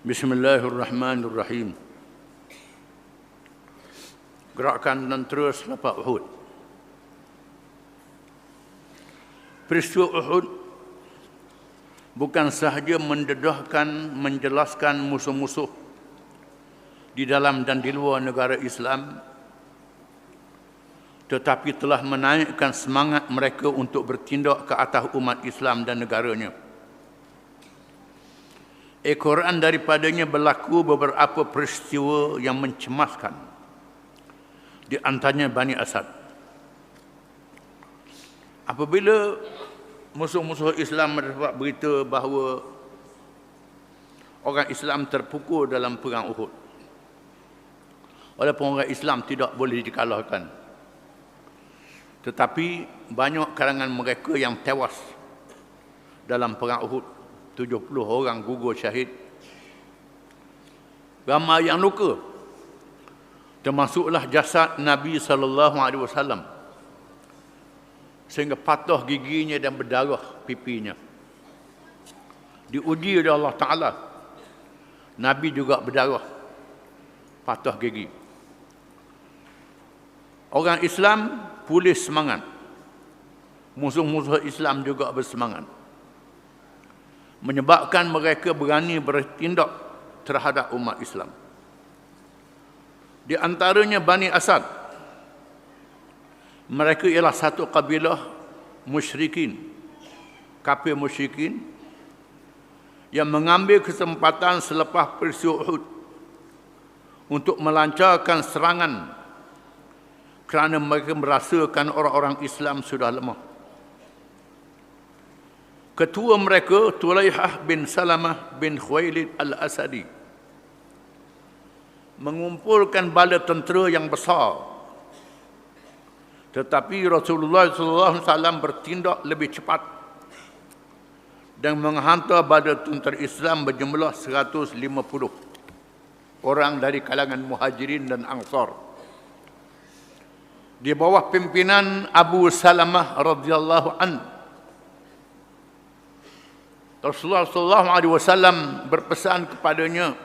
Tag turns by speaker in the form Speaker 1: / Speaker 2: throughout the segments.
Speaker 1: Bismillahirrahmanirrahim. Gerakan tentera selepas Uhud. Peristiwa Uhud bukan sahaja mendedahkan, menjelaskan musuh-musuh di dalam dan di luar negara Islam, tetapi telah menaikkan semangat mereka untuk bertindak ke atas umat Islam dan negaranya. Ekoran daripadanya berlaku beberapa peristiwa yang mencemaskan, di antaranya Bani Asad. Apabila musuh-musuh Islam mendapat berita bahawa orang Islam terpukul dalam perang Uhud, walaupun orang Islam tidak boleh dikalahkan, tetapi banyak kalangan mereka yang tewas dalam perang Uhud. 70 orang gugur syahid. Ramai yang luka, termasuklah jasad Nabi SAW, sehingga patah giginya dan berdarah pipinya. Diuji oleh Allah Ta'ala, Nabi juga berdarah, patah gigi. Orang Islam pulih semangat, musuh-musuh Islam juga bersemangat, menyebabkan mereka berani bertindak terhadap umat Islam. Di antaranya Bani Asad. Mereka ialah satu kabilah musyrikin, kafir musyrikin, yang mengambil kesempatan selepas peristiwa Uhud untuk melancarkan serangan kerana mereka merasakan orang-orang Islam sudah lemah. Ketua mereka, Tulaihah bin Salamah bin Khuwailid al-Asadi, mengumpulkan bala tentera yang besar. Tetapi Rasulullah SAW bertindak lebih cepat dan menghantar bala tentera Islam berjumlah 150 orang dari kalangan Muhajirin dan Ansar, di bawah pimpinan Abu Salamah radhiyallahu anhu. Rasulullah SAW berpesan kepadanya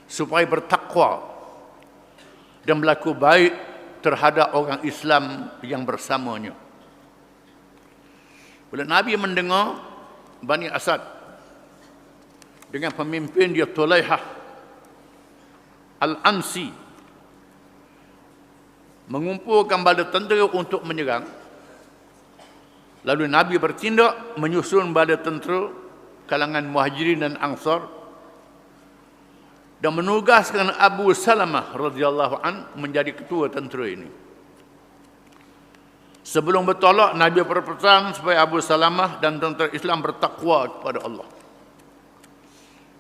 Speaker 1: supaya bertakwa dan berlaku baik terhadap orang Islam yang bersamanya. Bila Nabi mendengar Bani Asad dengan pemimpin dia Tulaihah Al-Ansi mengumpulkan bala tentera untuk menyerang, lalu Nabi bertindak menyusun bala tentera kalangan Muhajirin dan Ansar dan menugaskan Abu Salamah radhiyallahu an menjadi ketua tentera ini. Sebelum bertolak, Nabi berpesan supaya Abu Salamah dan tentera Islam bertakwa kepada Allah,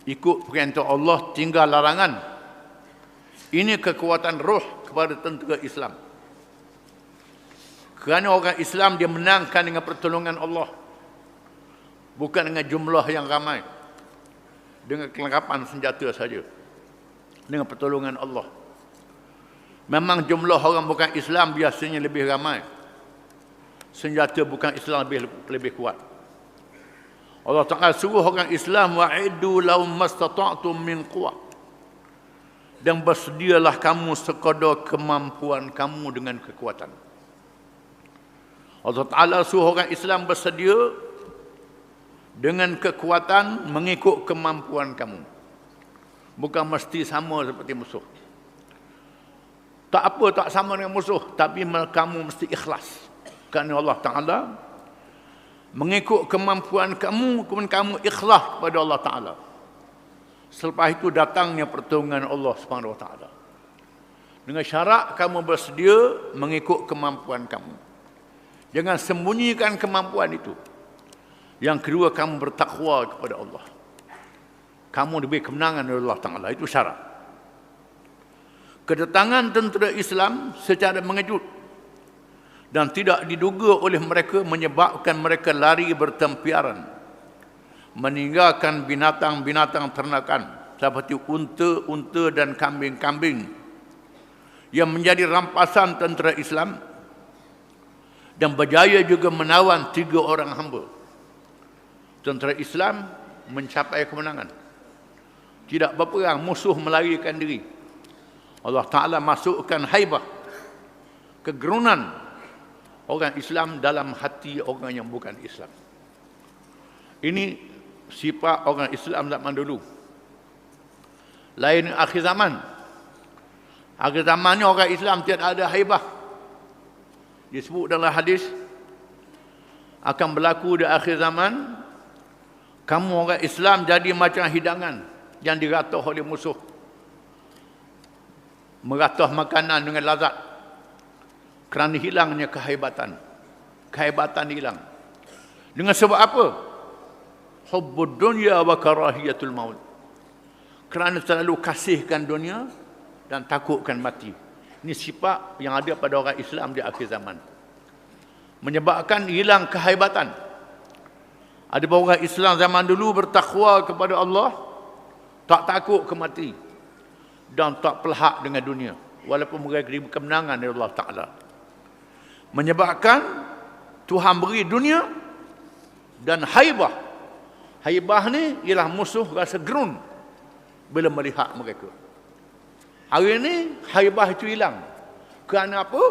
Speaker 1: ikut perintah Allah, tinggal larangan. Ini kekuatan roh kepada tentera Islam. Kerana orang Islam dia menangkan dengan pertolongan Allah, bukan dengan jumlah yang ramai, dengan kelengkapan senjata saja, dengan pertolongan Allah. Memang jumlah orang bukan Islam biasanya lebih ramai, senjata bukan Islam lebih kuat. Allah Ta'ala suruh orang Islam, wa'iddu lahum mastata'tum min quwwah, dan bersedialah kamu sekadar kemampuan kamu dengan kekuatan. Allah Ta'ala suruh orang Islam bersedia dengan kekuatan mengikut kemampuan kamu, bukan mesti sama seperti musuh. Tak apa, tak sama dengan musuh, tapi kamu mesti ikhlas, kerana Allah Ta'ala mengikut kemampuan kamu, kemudian kamu ikhlas kepada Allah Ta'ala. Selepas itu datangnya pertolongan Allah Subhanahu Wa Ta'ala, dengan syarat kamu bersedia mengikut kemampuan kamu. Jangan sembunyikan kemampuan itu. Yang kedua, kamu bertakwa kepada Allah. Kamu diberi kemenangan oleh Allah Ta'ala. Itu syarat. Kedatangan tentera Islam secara mengejut dan tidak diduga oleh mereka menyebabkan mereka lari bertempiaran, meninggalkan binatang-binatang ternakan seperti unta-unta dan kambing-kambing yang menjadi rampasan tentera Islam, dan berjaya juga menawan 3 orang hamba. Tentera Islam mencapai kemenangan. tidak berperang, musuh melarikan diri. Allah Ta'ala masukkan haibah, kegerunan orang Islam dalam hati orang yang bukan Islam. Ini sifat orang Islam zaman dulu. Lain akhir zaman. Akhir zaman ni orang Islam tidak ada haibah. Disebut dalam hadis, akan berlaku di akhir zaman, kamu orang Islam jadi macam hidangan yang diratah oleh musuh. Meratah makanan dengan lazat. Kerana hilangnya kehebatan. Kehebatan hilang. Dengan sebab apa? Hubbud dunya wa karahiyatul maut. Kerana terlalu kasihkan dunia dan takutkan mati. Ini sifat yang ada pada orang Islam di akhir zaman. Menyebabkan hilang kehebatan. Ada orang Islam zaman dulu bertakwa kepada Allah, tak takut ke mati dan tak pelhak dengan dunia walaupun mereka diberi kemenangan dari Allah Ta'ala. Menyebabkan Tuhan beri dunia dan haibah. Haibah ni ialah musuh rasa gerun bila melihat mereka. Hari ini haibah itu hilang. Kerana apa?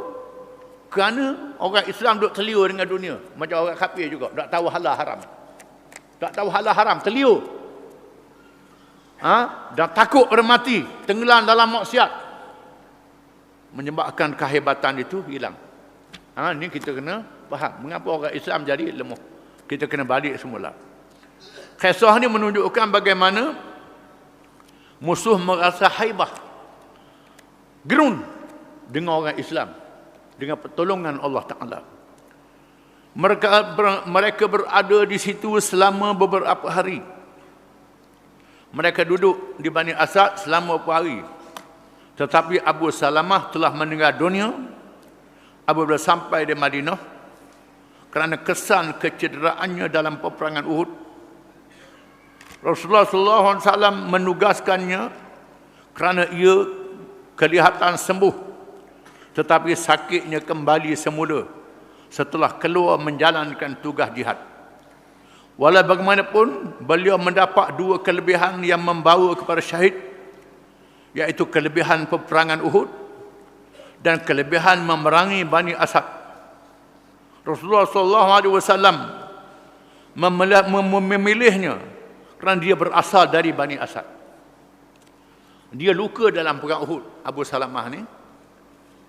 Speaker 1: Kerana orang Islam duk terliur dengan dunia. Macam orang kafir juga, tak tahu halal haram. Tak tahu halal haram, terliur. Dan takut pada mati, tenggelam dalam maksiat. Menyebabkan kehebatan itu hilang. Ini kita kena faham mengapa orang Islam jadi lemah. Kita kena balik semula. Kisah ni menunjukkan bagaimana musuh merasa haibah, gerun dengan orang Islam, dengan pertolongan Allah Ta'ala. Mereka berada di situ selama beberapa hari. Mereka duduk di Bani Asad selama beberapa hari. Tetapi Abu Salamah telah meninggal dunia apabila sampai di Madinah kerana kesan kecederaannya dalam peperangan Uhud. Rasulullah SAW menugaskannya kerana ia kelihatan sembuh, tetapi sakitnya kembali semula setelah keluar menjalankan tugas jihad. Walau bagaimanapun, beliau mendapat dua kelebihan yang membawa kepada syahid, iaitu kelebihan peperangan Uhud dan kelebihan memerangi Bani Asad. Rasulullah SAW memilihnya kerana dia berasal dari Bani Asad. Dia luka dalam perang Uhud, Abu Salamah ni,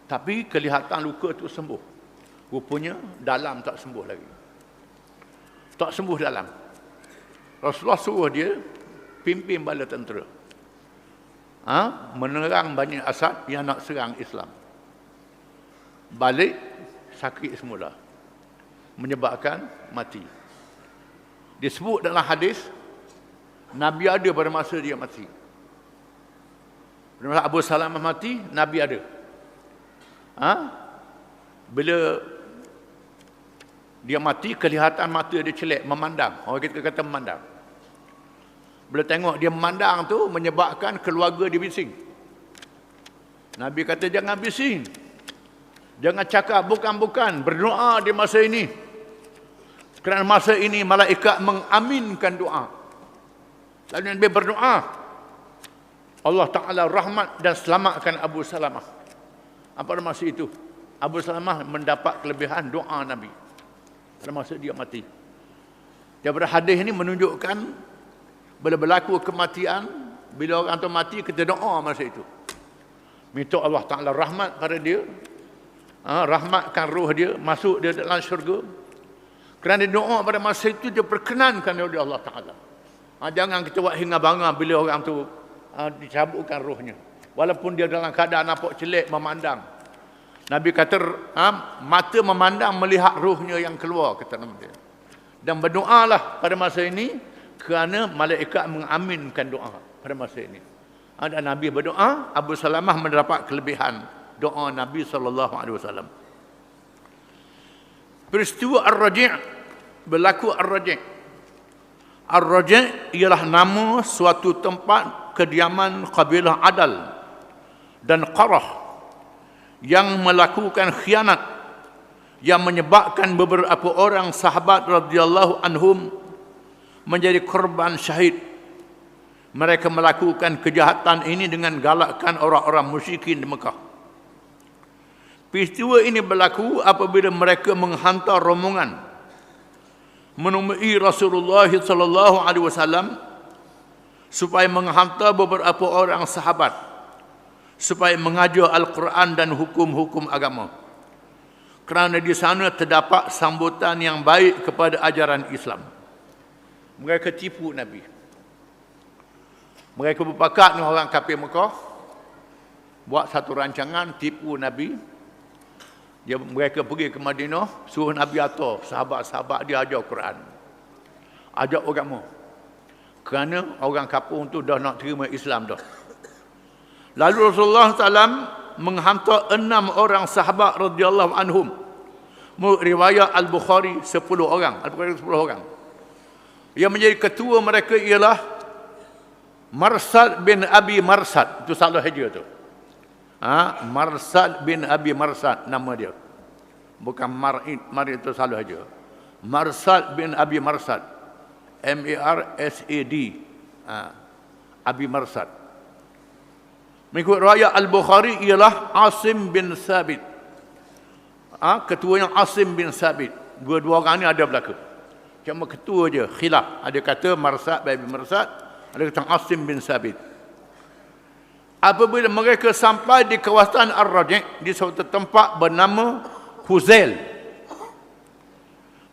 Speaker 1: tapi kelihatan luka itu sembuh. Rupanya dalam tak sembuh lagi. Tak sembuh dalam. Rasulullah suruh dia pimpin bala tentera, menerang Bani Asad yang nak serang Islam. Balik sakit semula, menyebabkan mati. Disebut dalam hadis, Nabi ada pada masa dia mati. Pada masa Abu Salamah mati, Nabi ada. Bila dia mati, kelihatan mata dia celek, memandang. Orang kita kata memandang. Bila tengok dia memandang tu, menyebabkan keluarga dia bising. Nabi kata, jangan bising. Jangan cakap bukan-bukan. Berdoa di masa ini. Kerana masa ini malaikat mengaminkan doa. Lalu Nabi berdoa, Allah Ta'ala rahmat dan selamatkan Abu Salamah. Pada masa itu, Abu Salamah mendapat kelebihan doa Nabi pada masa dia mati. Daripada hadis ini menunjukkan bila berlaku kematian, bila orang tu mati, kita doa masa itu. Minta Allah Ta'ala rahmat pada dia, rahmatkan roh dia, masuk dia dalam syurga. Kerana doa pada masa itu dia perkenankan oleh Allah Ta'ala. Jangan kita buat hingga bangga bila orang tu dicabutkan rohnya. Walaupun dia dalam keadaan nampak celek, memandang. Nabi kata, mata memandang melihat rohnya yang keluar, kata Nabi. Dan berdoalah pada masa ini kerana malaikat mengaminkan doa pada masa ini. Dan Nabi berdoa, Abu Salamah mendapat kelebihan doa Nabi SAW. Peristiwa Ar-Raji', berlaku Ar-Raji'. Ar-Raji' ialah nama suatu tempat kediaman kabilah Adal dan Qarah yang melakukan khianat yang menyebabkan beberapa orang sahabat radhiyallahu anhum menjadi korban syahid. mereka melakukan kejahatan ini dengan galakkan orang-orang musyrikin di Mekah. Peristiwa ini berlaku apabila mereka menghantar rombongan menemui Rasulullah sallallahu alaihi wasallam supaya menghantar beberapa orang sahabat supaya mengajar Al-Quran dan hukum-hukum agama. Kerana di sana terdapat sambutan yang baik kepada ajaran Islam. Mereka tipu Nabi. Mereka berpakat dengan orang kafir Mekah, buat satu rancangan tipu Nabi. Mereka pergi ke Madinah, suruh Nabi atur sahabat-sahabat dia ajar Quran, ajar agama. Kerana orang kampung tu dah nak terima Islam dah. Lalu Rasulullah SAW menghantar 6 orang sahabat radhiyallahu anhum. Riwayat Al-Bukhari 10 orang. Al-Bukhari 10 orang. Yang menjadi ketua mereka ialah Marsad bin Abi Marsad. Itu salah saja tu. Marsad bin Abi Marsad nama dia. Bukan Marid. Marid itu salah saja. Marsad bin Abi Marsad. M-A-R-S-A-D. Abi Marsad. Mengikut riwayat Al-Bukhari ialah Asim bin Sabit. Ketuanya Asim bin Sabit. Dua-dua orang ni ada belaka. Cuma ketua je, khilaf. Ada kata Marsad bin Abi Marsad, ada kata Asim bin Sabit. Apabila mereka sampai di kawasan Ar-Raji' di suatu tempat bernama Huzail,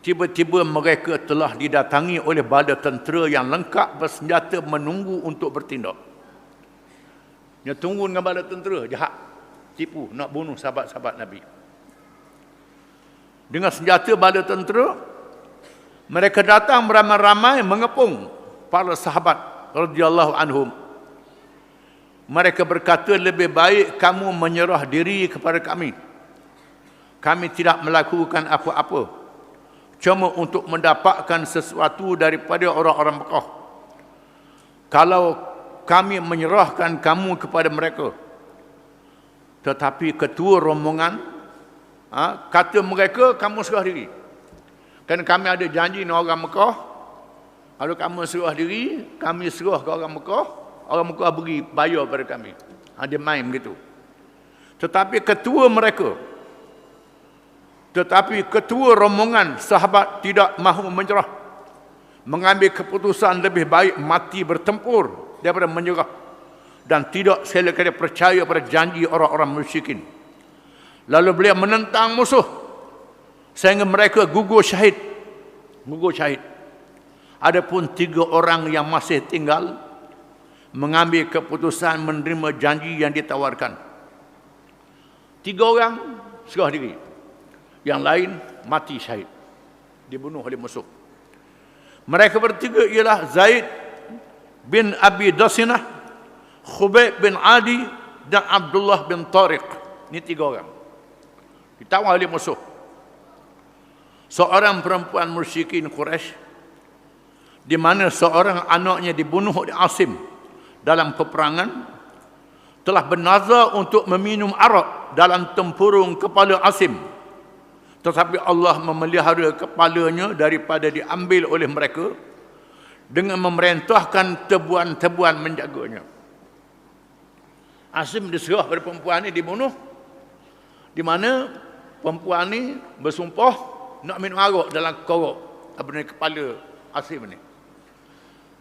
Speaker 1: tiba-tiba mereka telah didatangi oleh bala tentera yang lengkap bersenjata menunggu untuk bertindak. Dia tunggu dengan bala tentera, jahat, tipu, nak bunuh sahabat-sahabat Nabi. Dengan senjata bala tentera, mereka datang beramai-ramai mengepung para sahabat radhiyallahu anhum. Mereka berkata, lebih baik kamu menyerah diri kepada kami. Kami tidak melakukan apa-apa, cuma untuk mendapatkan sesuatu daripada orang-orang Mekah. Kalau kami menyerahkan kamu kepada mereka. Tetapi ketua rombongan kata mereka, kamu serah diri. Kerana kami ada janji dengan orang Mekah. Kalau kamu serah diri, kami serah ke orang Mekah. Orang Mekah beri bayar pada kami. Dia main begitu. Tetapi ketua rombongan sahabat tidak mahu menyerah. Mengambil keputusan lebih baik mati bertempur daripada menyerah. Dan tidak sekali-kali percaya pada janji orang-orang musyrikin. Lalu beliau menentang musuh sehingga mereka gugur syahid. Adapun 3 orang yang masih tinggal mengambil keputusan menerima janji yang ditawarkan. 3 orang serah diri. Yang lain mati syahid, dibunuh oleh musuh. Mereka bertiga ialah Zaid bin Abi Dasinah, Khubayb bin Adi dan Abdullah bin Tariq. Ini 3 orang ditawar oleh musuh. Seorang perempuan musyrikin Quraisy, di mana seorang anaknya dibunuh oleh Asim dalam peperangan, telah bernazar untuk meminum arak dalam tempurung kepala Asim. Tetapi Allah memelihara kepalanya daripada diambil oleh mereka dengan memerintahkan tebuan-tebuan menjaganya. Asim diserah pada perempuan ini, dibunuh. Di mana perempuan ini bersumpah nak minum arak dalam korok kepala Asim ini.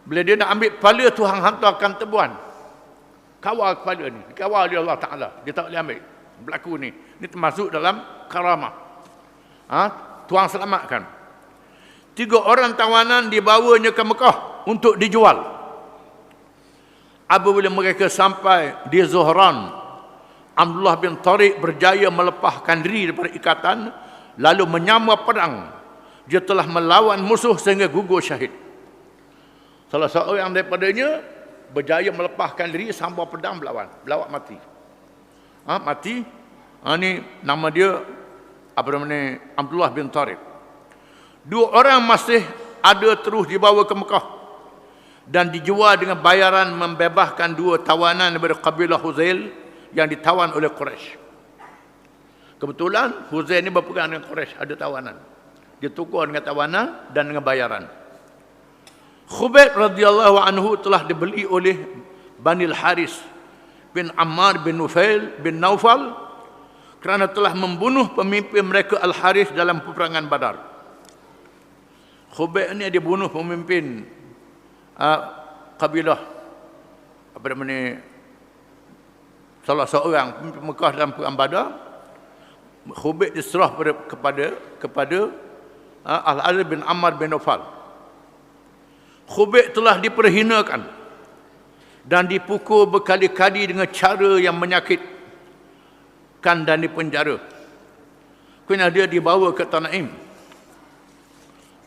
Speaker 1: Bila dia nak ambil kepala, Tuhan hantarkan tebuan. Kawal kepala ni, dikawal oleh Allah Ta'ala. Dia tak boleh ambil. Berlaku ni. Ini termasuk dalam karamah. Tuhan selamatkan. 3 orang tawanan dibawanya ke Mekah untuk dijual. Apabila mereka sampai di Zuhran, Abdullah bin Tariq berjaya melepaskan diri daripada ikatan, lalu menyamar perang. Dia telah melawan musuh sehingga gugur syahid. Salah seorang daripadanya berjaya melepaskan diri sambil pedang berlawak mati. Mati. Ini nama dia Abdullah bin Tariq. 2 orang masih ada terus dibawa ke Mekah dan dijual dengan bayaran membebaskan 2 tawanan daripada kabilah Huzail yang ditawan oleh Quraisy. Kebetulan Huzail ini berpegang dengan Quraisy, ada tawanan. Dia tukar dengan tawanan dan dengan bayaran. Khubayb radhiyallahu anhu telah dibeli oleh Bani Al-Haris bin Ammar bin Nufail bin Naufal kerana telah membunuh pemimpin mereka Al-Haris dalam peperangan Badar. Khubayb ni dia bunuh pemimpin kabilah apa namanya, salah seorang pemimpin Mekah dalam perang Badar. Khubayb diserah kepada Al-Haris bin Ammar bin Naufal. Khubayb telah diperhinakan dan dipukul berkali-kali dengan cara yang menyakitkan dan dipenjara. Kerana dia dibawa ke Tanaim.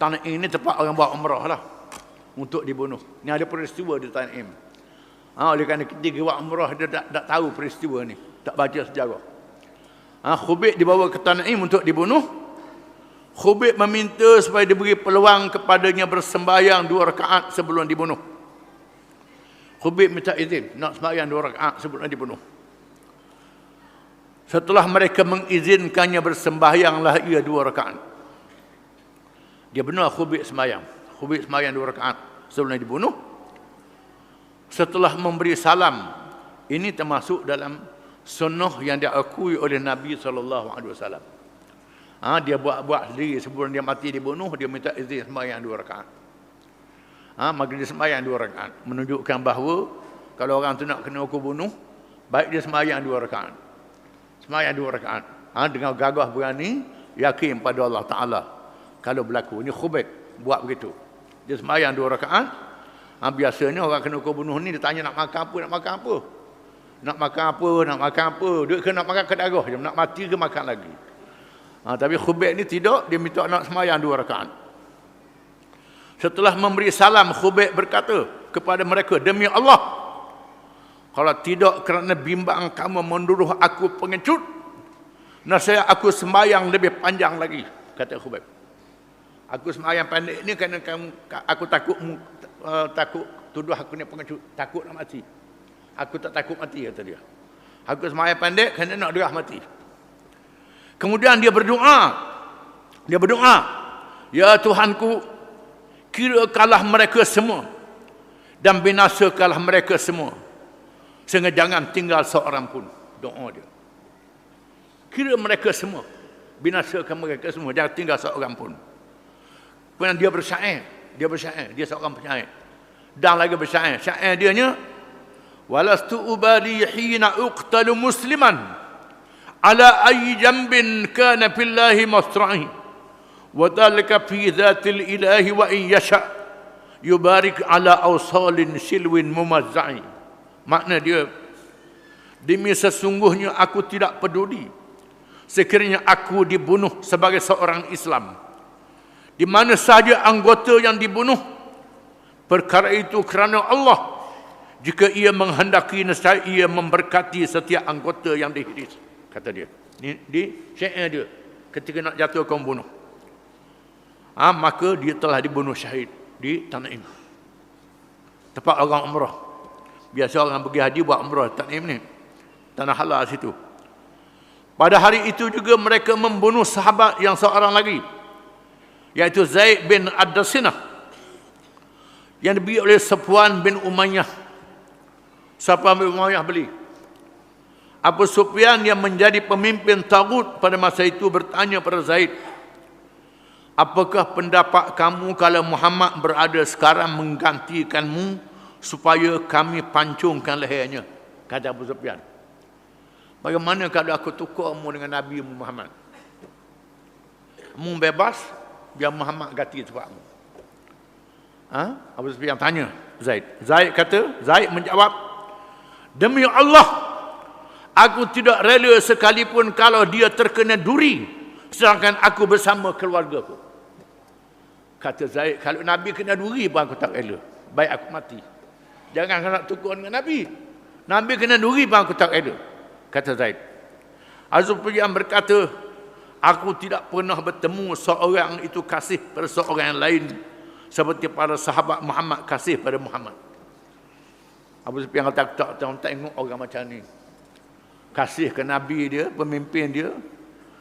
Speaker 1: Tanaim ini tempat orang buat umrah lah, untuk dibunuh. Ni ada peristiwa di Tanaim. Oleh kerana ketika buat umrah dia tak tahu peristiwa ni, tak baca sejarah. Khubayb dibawa ke Tanaim untuk dibunuh. Khubayb meminta supaya diberi peluang kepadanya bersembahyang 2 rakaat sebelum dibunuh. Khubayb minta izin nak sembahyang 2 rakaat sebelum dibunuh. Setelah mereka mengizinkannya bersembahyanglah ia 2 rakaat. Dia benar Khubayb sembahyang. Khubayb sembahyang 2 rakaat sebelum dibunuh. Setelah memberi salam, ini termasuk dalam sunnah yang diakui oleh Nabi SAW. Dia buat sendiri sebelum dia mati dibunuh, dia minta izin sembahyang 2 rakaat. Maka dia sembahyang 2 rakaat, menunjukkan bahawa kalau orang tu nak kena hukum bunuh, baik dia sembahyang 2 rakaat. Sembahyang 2 rakaat. Dengan gagah berani, yakin pada Allah Ta'ala kalau berlaku. Ini Khubayb buat begitu. Dia sembahyang 2 rakaat. Biasanya orang kena hukum bunuh ni, dia tanya nak makan apa, nak makan apa. Nak makan apa, nak makan apa. Dia kena nak makan ke darah je, nak mati ke makan lagi. Tapi Khubayb ni tidak, dia minta nak sembahyang 2 rakaat. Setelah memberi salam, Khubayb berkata kepada mereka, demi Allah, kalau tidak kerana bimbang kamu menuduh aku pengecut, nasihat aku sembahyang lebih panjang lagi, kata Khubayb. Aku sembahyang pendek ni kerana aku takut tuduh aku ni pengecut, takut nak mati. Aku tak takut mati, kata dia. Aku sembahyang pendek kerana nak derah mati. Kemudian dia berdoa. Ya Tuhanku, kira kalah mereka semua dan binasakanlah mereka semua, sehingga jangan tinggal seorang pun. Doa dia. Kira mereka semua, binasakan mereka semua, jangan tinggal seorang pun. Kemudian dia bersyair. Dia seorang penyair. Dan lagi bersyair. Syair dia nya, walastu ubali hina uqtalu musliman ala ayyi jambin kana fillahi masra'i wa dhalika fi dhatil ilahi wa in yasha yubarik ala awsalin silwin mumazza'i. Makna dia, demi sesungguhnya aku tidak peduli sekiranya aku dibunuh sebagai seorang Islam, di mana sahaja anggota yang dibunuh, perkara itu kerana Allah. Jika ia menghendaki, nescaya ia memberkati setiap anggota yang dihiris, kata dia. Di syair dia ketika nak jatuh kaum bunuh. Maka dia telah dibunuh syahid di Tanaim, tempat orang umrah. Biasa orang pergi haji buat umrah Tanaim ni, tanah halal situ. Pada hari itu juga mereka membunuh sahabat yang seorang lagi, iaitu Zaid bin Ad-Dasinah, yang dibeli oleh Safwan bin Umayyah. Safwan bin Umayyah beli. Abu Sufyan yang menjadi pemimpin Tagut pada masa itu bertanya pada Zaid, apakah pendapat kamu kalau Muhammad berada sekarang menggantikanmu supaya kami pancungkan lehernya? Kata Abu Sufyan, bagaimana kalau aku tukarmu dengan Nabi Muhammad? Kamu bebas, biar Muhammad ganti tempatmu. Abu Sufyan tanya Zaid. Zaid menjawab, demi Allah, aku tidak rela sekalipun kalau dia terkena duri, sedangkan aku bersama keluargaku. Kata Zaid, kalau Nabi kena duri pun aku tak rela. Baik aku mati. Jangan nak tukar dengan Nabi. Nabi kena duri pun aku tak rela, kata Zaid. Abu Sufyan berkata, aku tidak pernah bertemu seorang itu kasih pada seorang yang lain seperti para sahabat Muhammad kasih pada Muhammad. Abu Sufyan kata, tak tengok orang macam ni, kasih ke Nabi dia, pemimpin dia,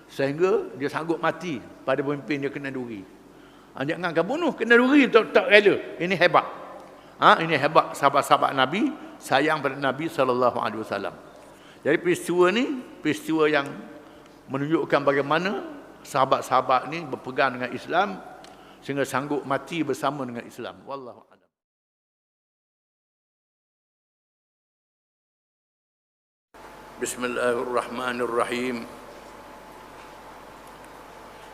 Speaker 1: sehingga dia sanggup mati pada pemimpin dia kena duri. Jangan kau bunuh, kena duri, tak rela. Ini hebat. Ini hebat sahabat-sahabat Nabi, sayang pada Nabi SAW. Jadi peristiwa ni, peristiwa yang menunjukkan bagaimana sahabat-sahabat ni berpegang dengan Islam sehingga sanggup mati bersama dengan Islam. Wallahu a'lam. Bismillahirrahmanirrahim.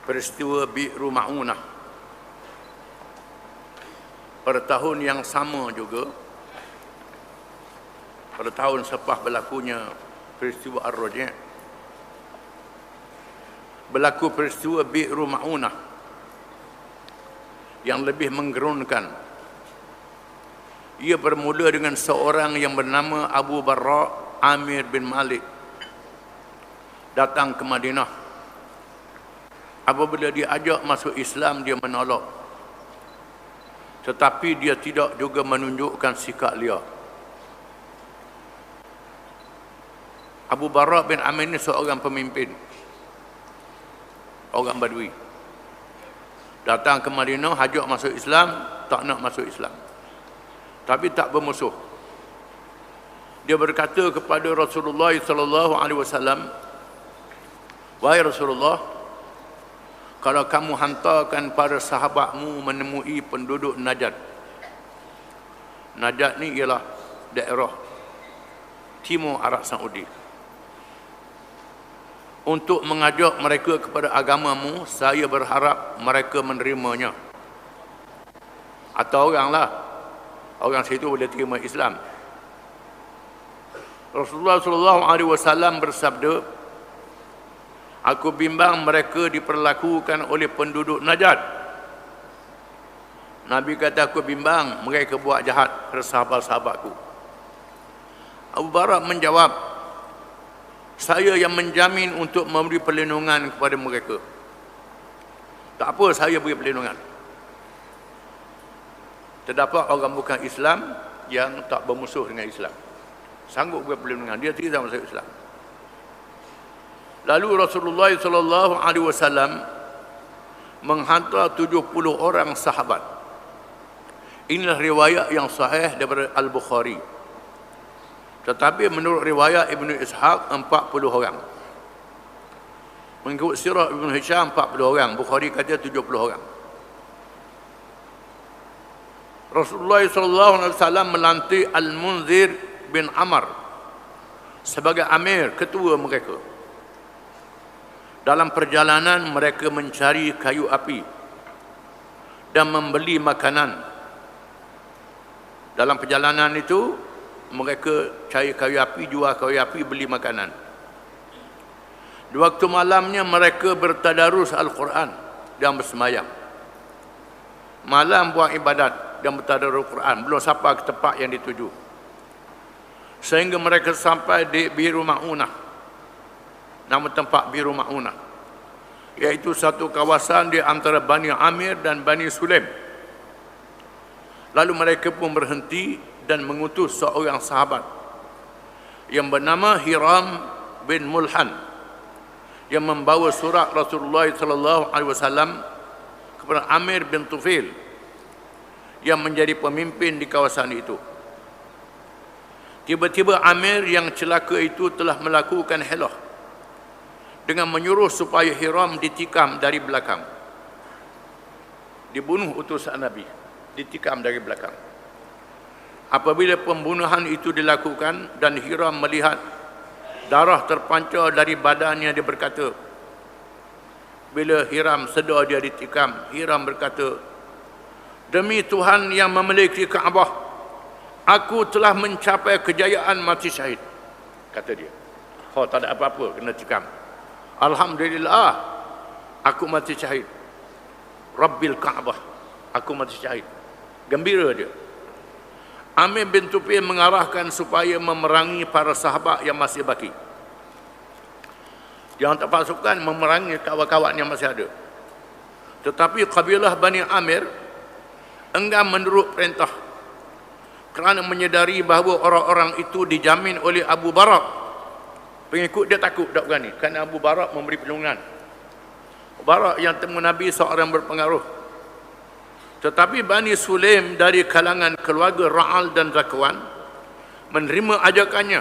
Speaker 1: Peristiwa Bi'ru Ma'unah. Pada tahun yang sama juga, pada tahun selepas berlakunya peristiwa Ar-Raji', berlaku peristiwa Bi'ru Ma'unah yang lebih menggerunkan. Ia bermula dengan seorang yang bernama Abu Barra' Amir bin Malik datang ke Madinah. Apabila diajak masuk Islam, dia menolak. Tetapi dia tidak juga menunjukkan sikap liar. Abu Barra' bin Amir ini seorang pemimpin, orang Badui. Datang ke Madinah, ajak masuk Islam, tak nak masuk Islam. Tapi tak bermusuh. Dia berkata kepada Rasulullah SAW, "Wahai Rasulullah, kalau kamu hantarkan para sahabatmu menemui penduduk Najd." Najd ni ialah daerah timur Arab Saudi. "Untuk mengajak mereka kepada agamamu, saya berharap mereka menerimanya." Atau orang situ boleh terima Islam. Rasulullah SAW bersabda, "Aku bimbang mereka diperlakukan oleh penduduk Najd." Nabi kata, "Aku bimbang mereka buat jahat kepada sahabat-sahabatku." Abu Barra' menjawab, "Saya yang menjamin untuk memberi perlindungan kepada mereka." Tak apa, saya beri perlindungan. Terdapat orang bukan Islam yang tak bermusuh dengan Islam, sanggup beri perlindungan, dia tidak masuk Islam. Lalu Rasulullah SAW menghantar 70 orang sahabat. Inilah riwayat yang sahih daripada Al-Bukhari. Tetapi menurut riwayat Ibnu Ishaq, 40 orang. Mengikut sirah Ibnu Hisham, 40 orang. Bukhari kata 70 orang. Rasulullah SAW melantik Al-Munzir bin Amr sebagai amir, ketua mereka. Dalam perjalanan mereka mencari kayu api dan membeli makanan. Dalam perjalanan itu mereka cari kayu api, jual kayu api, beli makanan. Di waktu malamnya mereka bertadarus Al-Quran dan bersemayam. Malam buat ibadat dan bertadarus Al-Quran, belum sampai ke tempat yang dituju. Sehingga mereka sampai di Bi'ru Ma'unah. Nama tempat Bi'ru Ma'unah, iaitu satu kawasan di antara Bani Amir dan Bani Sulaim. Lalu mereka pun berhenti dan mengutus seorang sahabat yang bernama Hiram bin Mulhan, yang membawa surat Rasulullah SAW kepada Amir bin Tufail yang menjadi pemimpin di kawasan itu. Tiba-tiba Amir yang celaka itu telah melakukan helah dengan menyuruh supaya Hiram ditikam dari belakang. Dibunuh utusan Nabi, ditikam dari belakang. Apabila pembunuhan itu dilakukan dan Hiram melihat darah terpancar dari badannya, dia berkata, bila Hiram sedar dia ditikam, Hiram berkata, "Demi Tuhan yang memiliki Kaabah, aku telah mencapai kejayaan mati syahid." Kata dia. Oh, tak ada apa-apa, kena tikam. Alhamdulillah, aku mati syahid. Rabbil Kaabah, aku mati syahid. Gembira dia. Amir bin Tufail mengarahkan supaya memerangi para sahabat yang masih baki. Dia hantar pasukan memerangi kawan-kawan yang masih ada. Tetapi kabilah Bani Amir enggan menurut perintah, kerana menyedari bahawa orang-orang itu dijamin oleh Abu Barra'. Pengikut dia takut, tak berani, kerana Abu Barra' memberi perlindungan. Abu Barra' yang temu Nabi, seorang berpengaruh. Tetapi Bani Sulaim dari kalangan keluarga Ra'al dan Zakwan menerima ajakannya.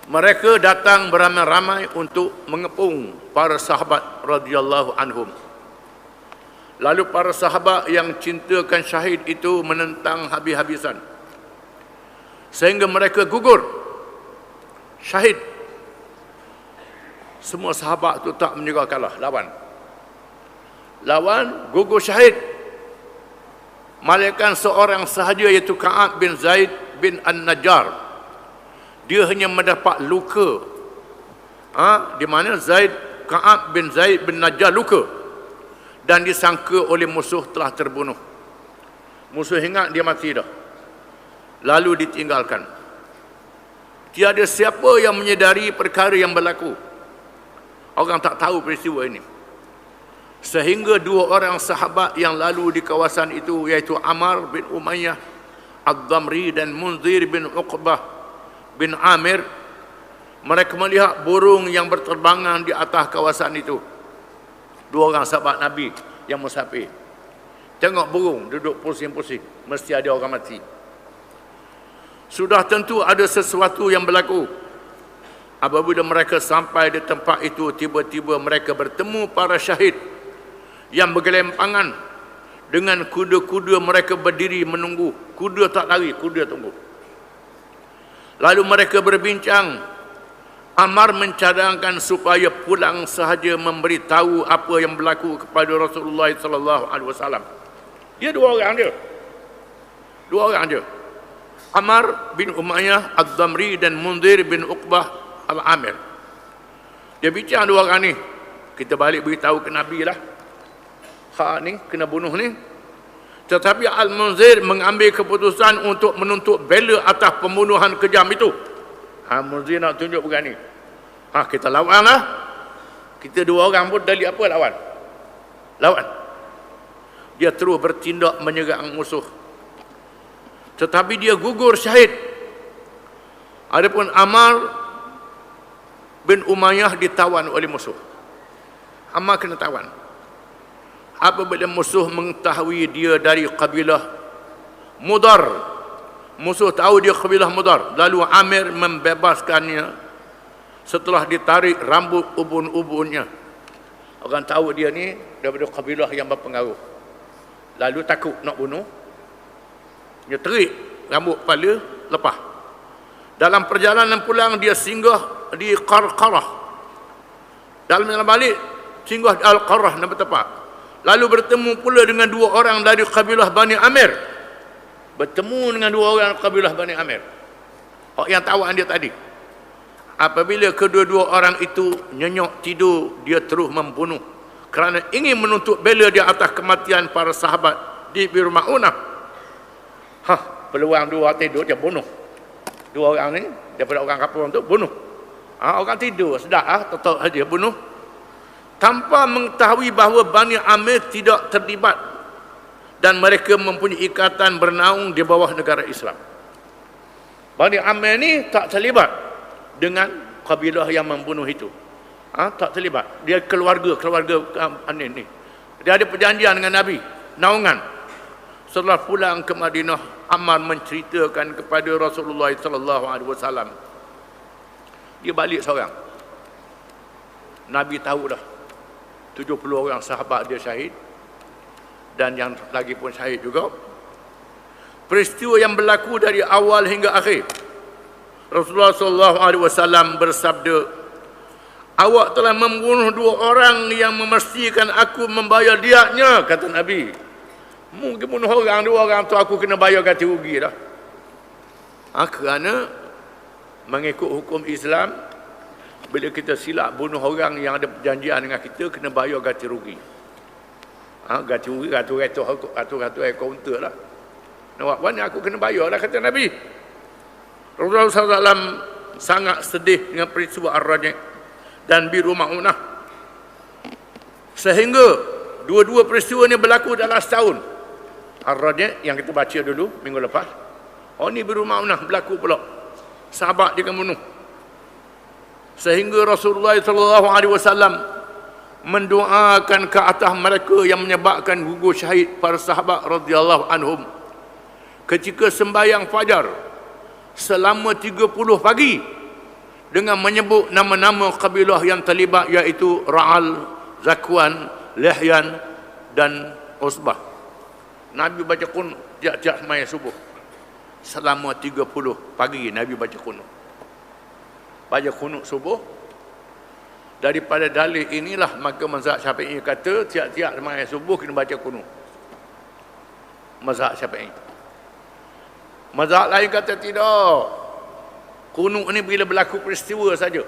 Speaker 1: Mereka datang beramai-ramai untuk mengepung para sahabat radhiyallahu anhum. Lalu para sahabat yang cintakan syahid itu menentang habis-habisan, sehingga mereka gugur syahid. Semua sahabat itu tak menyerah kalah, lawan gugur syahid. Malaikat seorang sahaja, iaitu Ka'ab bin Zaid bin An-Najjar. Dia hanya mendapat luka. Di mana Ka'ab bin Zaid bin Najjar luka dan disangka oleh musuh telah terbunuh. Musuh ingat dia mati dah, lalu ditinggalkan. Tiada siapa yang menyedari perkara yang berlaku. Orang tak tahu peristiwa ini. Sehingga dua orang sahabat yang lalu di kawasan itu, iaitu Ammar bin Umayyah Ad-Damri dan Munzir bin Uqbah bin Amir, mereka melihat burung yang berterbangan di atas kawasan itu. Dua orang sahabat Nabi yang musafir tengok burung duduk pusing-pusing, mesti ada orang mati. Sudah tentu ada sesuatu yang berlaku. Apabila mereka sampai di tempat itu, tiba-tiba mereka bertemu para syahid yang bergelempangan dengan kuda-kuda mereka berdiri menunggu. Kuda tak lari, kuda tunggu. Lalu mereka berbincang. Ammar mencadangkan supaya pulang sahaja memberitahu apa yang berlaku kepada Rasulullah sallallahu alaihi wasallam. Dia dua orang dia. Ammar bin Umayyah Ad-Damri dan Munzir bin Uqbah Al-Amir. Dia bincang dua orang ni. Kita balik beritahu ke Nabi lah. Ni kena bunuh ni. Tetapi Al-Munzir mengambil keputusan untuk menuntut bela atas pembunuhan kejam itu. Munzir nak tunjuk berani. Kita lawan lah. Kita dua orang pun dari apa lawan. Dia terus bertindak menyerang musuh. Tetapi dia gugur syahid. Adapun Ammar bin Umayyah ditawan oleh musuh. Ammar kena tawan. Apabila musuh mengetahui dia dari kabilah Mudar, musuh tahu dia kabilah Mudar, lalu Amir membebaskannya setelah ditarik rambut ubun-ubunnya. Orang tahu dia ni daripada kabilah yang berpengaruh, lalu takut nak bunuh, dia tarik rambut kepala, lepas. Dalam perjalanan pulang dia singgah di Qarqarah. Dalam balik singgah di Al-Qarah nama tempat. Lalu bertemu pula dengan dua orang dari kabilah Bani Amir. Bertemu dengan dua orang kabilah Bani Amir, yang tawan dia tadi. Apabila kedua-dua orang itu nyenyok tidur, dia terus membunuh kerana ingin menuntut bela di atas kematian para sahabat di Bi'r Ma'unah. Peluang dua orang tidur, dia bunuh. Dua orang ni daripada orang kapal tu bunuh. Orang tidur sedar, tetap saja bunuh, tanpa mengetahui bahawa Bani Amir tidak terlibat dan mereka mempunyai ikatan bernaung di bawah negara Islam. Bani Amir ni tak terlibat dengan kabilah yang membunuh itu. Tak terlibat. Dia keluarga ni. Dia ada perjanjian dengan Nabi, naungan. Setelah pulang ke Madinah, Ammar menceritakan kepada Rasulullah sallallahu alaihi wasallam. Dia balik seorang. Nabi tahu dah 70 orang sahabat dia syahid dan yang lagi pun syahid juga. Peristiwa yang berlaku dari awal hingga akhir. Rasulullah sallallahu alaihi wasallam bersabda, "Awak telah membunuh dua orang yang memastikan aku membayar diatnya," kata Nabi. Mungkin bunuh orang, dua orang tu aku kena bayar ganti rugi dah. Kerana mengikut hukum Islam, bila kita silap bunuh orang yang ada perjanjian dengan kita, kena bayar ganti rugi. Ganti rugi ratus-ratus kaunter lah. Nak buat ni aku kena bayar lah, kata Nabi. Rasulullah SAW sangat sedih dengan peristiwa Ar-Raji' dan Bi'r Ma'unah, sehingga dua-dua peristiwa ni berlaku dalam setahun. Ar-Raji' yang kita baca dulu minggu lepas, ni Bi'r Ma'unah berlaku pula. Sahabat dia kan bunuh, sehingga Rasulullah SAW mendoakan ke atas mereka yang menyebabkan gugur syahid para sahabat radhiyallahu anhum ketika sembahyang fajar selama 30 pagi dengan menyebut nama-nama kabilah yang terlibat, iaitu Ra'al, Zakwan, Lihyan dan Usbah. Nabi baca kunut tiap-tiap sembahyang subuh selama 30 pagi. Nabi baca kunut. Baca kunut subuh. Daripada dalil inilah maka mazhab Syafi'i kata tiap-tiap sembahyang subuh kena baca kunut. Mazhab Syafi'i. Mazhab lain kata tidak. Kunut ni bila berlaku peristiwa saja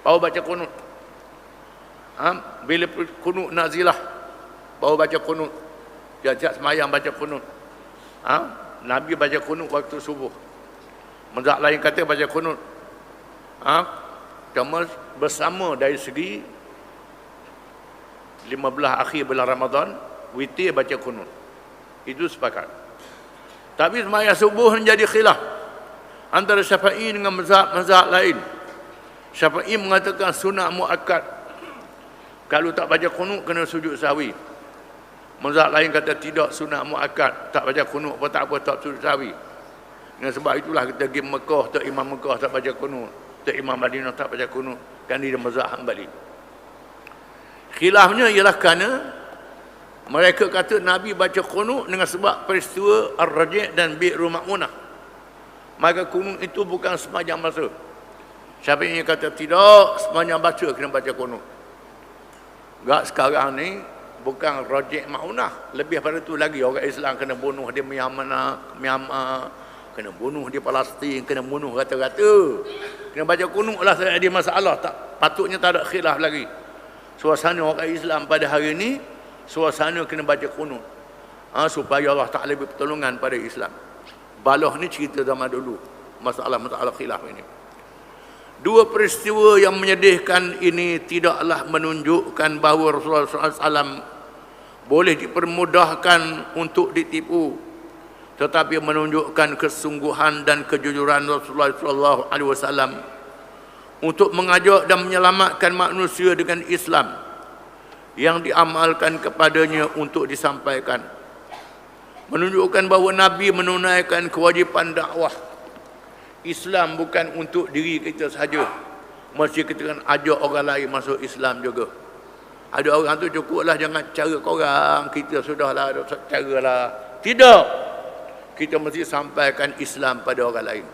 Speaker 1: baru baca kunut. Bila kunut nazilah baru baca kunut. Tiap-tiap sembahyang baca kunut. Nabi baca kunut waktu subuh. Mazhab lain kata baca kunut. Cuma bersama dari segi 15 akhir bulan Ramadan, witir baca kunut. Itu sepakat. Tapi sembahyang subuh menjadi khilaf antara Syafi'i dengan mazhab lain. Syafi'i mengatakan sunat muakkad. Kalau tak baca kunut kena sujud sahwi. Mazhab lain kata tidak, sunat muakkad. Tak baca kunut pun tak apa, tak sujud sahwi. Dengan sebab itulah kita pergi Mekah, tak Imam Mekah tak baca kunut, tak Imam Madinah tak baca kunut. Kan dia mazhab Hanbali. Khilafnya ialah kerana mereka kata Nabi baca kunut dengan sebab peristiwa Ar-Raji' dan Bi'ru Ma'unah. Maka kunut itu bukan sembahyang masa. Syafi'i kata tidak, sembahyang baca kena baca kunut. Gak sekarang ni bukan Raji' Ma'unah, lebih pada itu lagi orang Islam kena bunuh di Myanmar, kena bunuh di Palestin, kena bunuh rata-rata. Kena baca kunut lah, saya ada masalah. Tak, patutnya tak ada khilaf lagi. Suasana orang Islam pada hari ini, suasana kena baca kunut. Supaya Allah Ta'ala beri pertolongan pada Islam. Balah ni cerita zaman dulu. Masalah-masalah khilaf ini. Dua peristiwa yang menyedihkan ini tidaklah menunjukkan bahawa Rasulullah SAW boleh dipermudahkan untuk ditipu, tetapi menunjukkan kesungguhan dan kejujuran Rasulullah SAW untuk mengajak dan menyelamatkan manusia dengan Islam yang diamalkan kepadanya untuk disampaikan. Menunjukkan bahawa Nabi menunaikan kewajipan dakwah. Islam bukan untuk diri kita sahaja, mesti kita kan ajak orang lain masuk Islam juga. Ada orang tu cukuplah jangan cara korang, kita sudahlah caralah. Tidak. Kita mesti sampaikan Islam pada orang lain.